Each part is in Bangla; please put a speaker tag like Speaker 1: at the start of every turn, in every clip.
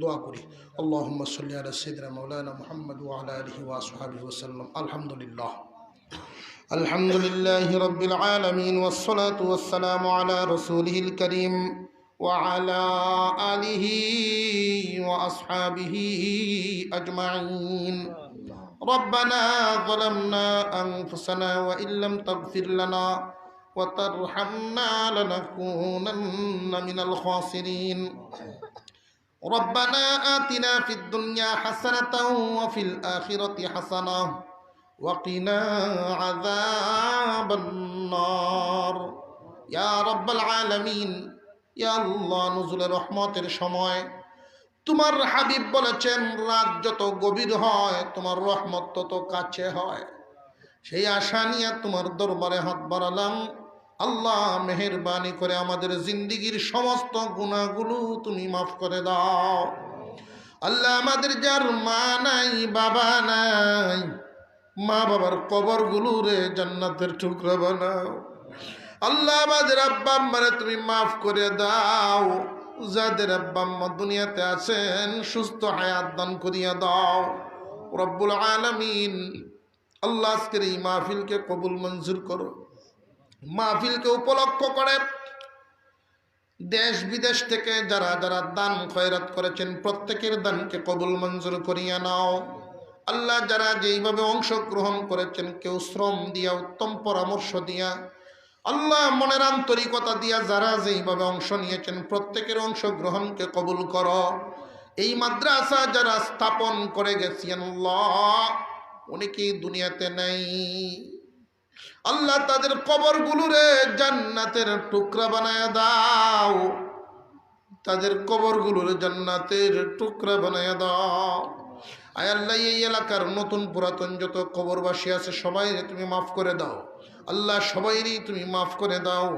Speaker 1: দোয়া করি। আল্লাহুম্মা সাল্লি আলা সাইয়্যিদিনা মাওলানা মুহাম্মদ ওয়া আলা আলিহি ওয়া আসহাবিহি ওয়া সাল্লাম। আলহামদুলিল্লাহ, আলহামদুলিল্লাহি রাব্বিল আলামিন ওয়াস সালাতু ওয়াস সালামু আলা রাসূলিহিল কারীম ওয়া আলা আলিহি ওয়া আসহাবিহি আজমাইন। রব্বানা যালামনা আনফুসানা ওয়া ইল্লাম তাগফির লানা ওয়া তারহামনা লানাকুনান্না মিনাল খাসিরিন। ربنا آتنا في الدنيا حسنة وفي الآخرة حسنة وقنا عذاب النار يا رب العالمين يا الله نزول রহমতের সময় তোমার হাবিব বলেছেন রাত যত গভীর হয় তোমার রহমত তত কাছে হয়। সেই আশা নিয়ে তোমার দরবারে হাত বাড়ালাম। আল্লাহ মেহেরবানি করে আমাদের জিন্দেগীর সমস্ত গুনাহগুলো তুমি মাফ করে দাও। আল্লাহ আমাদের যার মা নাই বাবা নাই, মা বাবার কবরগুলো রে জান্নাতের টুকরা বানাও। আল্লাহ আমাদের আব্বা আম্মারে তুমি মাফ করে দাও। যাদের আব্বা আম্মা দুনিয়াতে আছেন সুস্থ হায়াত দান করিয়া দাও রব্বুল আলামিন। আল্লাহ আজকের এই মাহফিলকে কবুল মঞ্জুর করো। মাহফিলকে উপলক্ষ করে দেশ বিদেশ থেকে যারা যারা দান খয়রাত করেছেন প্রত্যেকের দানকে কবুল মঞ্জুর করিয়া নাও। আল্লাহ যারা যেইভাবে অংশগ্রহণ করেছেন, কেউ শ্রম দিয়া, উত্তম পরামর্শ দিয়া, আল্লাহ মনের আন্তরিকতা দিয়া যারা যেইভাবে অংশ নিয়েছেন প্রত্যেকের অংশগ্রহণকে কবুল করো। এই মাদ্রাসা যারা স্থাপন করে গেছেন আল্লাহ অনেকেই দুনিয়াতে নেই, আল্লাহ তাদের কবরগুলোরে জান্নাতের টুকরা বানায় দাও। তাদের কবরগুলোরে জান্নাতের টুকরা বানায় দাও। আয় আল্লাহ এই এলাকার নতুন পুরাতন যত কবরবাসী আছে সবাই তুমি মাফ করে দাও। আল্লাহ সবাইরই তুমি মাফ করে দাও।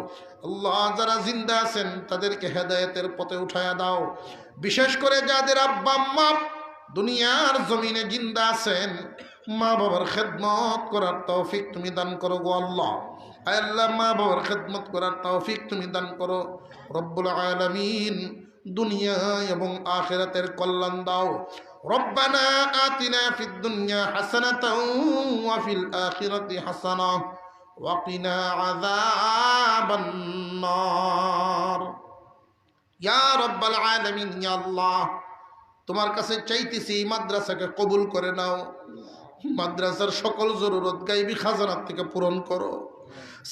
Speaker 1: আল্লাহ যারা জিন্দা আছেন তাদেরকে হেদায়েতের পথে উঠায়া দাও। বিশেষ করে যাদের আব্বা আম্মা দুনিয়ার জমিনে জিন্দা আছেন, মা বাবার খেদমত করার তৌফিক তুমি দান করো গো আল্লাহ। আল্লাহ মা বাবার খেদমত করার তৌফিক তুমি দান করো রব্বুল আলামিন। দুনিয়া এবং আখিরাতের কল্যাণ দাও। রব্বানা আতিনা ফিদ দুনিয়া হাসানাতাও ওয়া ফিল আখিরাতি হাসানাহ ওয়া কিনা আযাবান নার। ইয়া রব্বাল আলামিন, ইয়া আল্লাহ তোমার কাছে চাইতেছি এই মাদ্রাসাকে কবুল করে নাও। মাদ্রাসার সকল জরুরত গাইবি খাজানার থেকে পূরণ করো।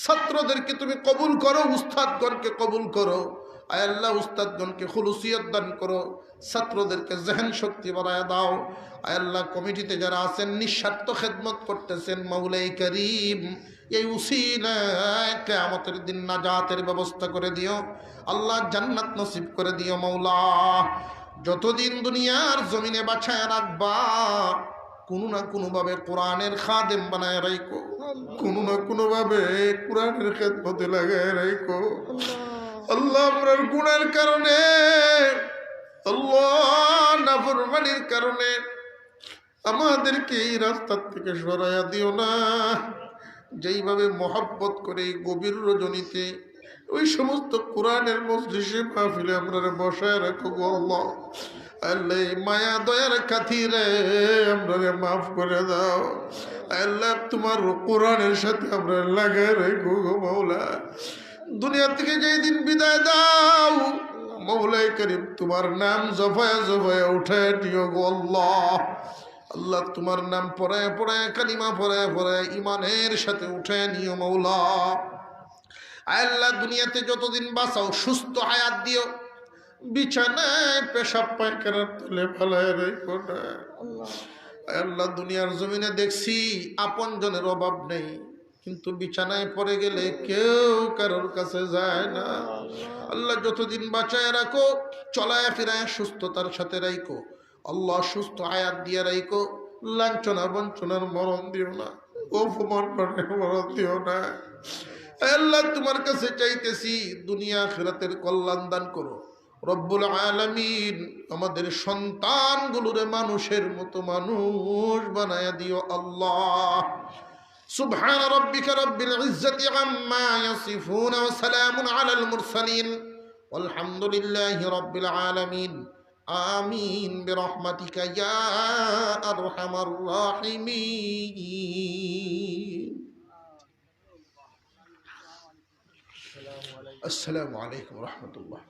Speaker 1: ছাত্রদেরকে তুমি কবুল করো, উস্তাদগণকে কবুল করো। আয় আল্লাহ উস্তাদগণকে খুলুসিয়ত দান করো, ছাত্রদেরকে জেহেন শক্তি বাড়ায় দাও। আয় আল্লাহ কমিটিতে যারা আছেন নিঃস্বার্থ খেদমত করতেছেন, মাওলাই করিম এই উসিলায় কিয়ামতের দিন নাজাতের ব্যবস্থা করে দিও। আল্লাহ জান্নাত নসিব করে দিও মাওলা। যতদিন দুনিয়ার জমিনে বাছায় রাখবা কোনো না কোনোভাবে কোরআনের খাদেম বানায় রাখো, কোনো না কোনোভাবে কোরআনের খেদমতে লাগায় রাখো। আল্লাহ আমরার গুনার কারণে, আল্লাহ নাফরমানির কারণে আমাদেরকে এই রাস্তার থেকে সরাইয়া দিও না। যেইভাবে মহব্বত করে গভীর রজনীতে ওই সমস্ত কোরআনের মজলিসে মাহফিলে আমরা বসায় রাখো গো আল্লাহ। আল্লাহ মায়া দয়ার খাতিরে আমরা মাফ করে দাও। আল্লাহ তোমার কোরআনের সাথে আমরা লাগায় রাখো গো মাওলা। দুনিয়া থেকে যেই দিন বিদায় দাও মাওলাই করিম তোমার নাম জফায়া জফায়া উঠায় দিও গো আল্লাহ। আল্লাহ তোমার নাম পড়ায় পড়ায় কালিমা পড়ায় পড়ায় ইমানের সাথে উঠায় নিও মাওলা। আল্লাহ দুনিয়াতে যতদিন বাঁচাও সুস্থ হায়াত দিও। বিছানায় পেশাব পায়খানার তলে ফেলায় রেখো না আল্লাহ। দুনিয়ার জমিনে দেখছি আপন জনের অভাব নেই, কিন্তু বিছানায় পড়ে গেলে কেউ কারোর কাছে যায় না। আল্লাহ যতদিন বাঁচায় রাখো, চলায় ফিরায় সুস্থতার সাথে রাখো আল্লাহ। সুস্থ হায়াত দিয়ে রাখো। লাঞ্ছনা বঞ্চনার মরণ দিও না, অপমান মরণ দিও না। আল্লাহ তোমার কাছে চাইতেছি দুনিয়া আখিরাতের কল্যাণ দান করো রব্বুল আলামিন। আমাদের সন্তানগুলোরে মানুষের মতো মানুষ বানায়া দিও আল্লাহ। সুবহান রাব্বিকা রাব্বিল ইজ্জাতি আম্মা ইয়াসিফুন ওয়া সালামুন আলাল মুরসালিন ওয়ালহামদুলিল্লাহি রাব্বিল আলামিন। আমিন বিরহমাতিকা ইয়া আরহামার রাহিমিন। আসসালামু আলাইকুম ওয়া রাহমাতুল্লাহ।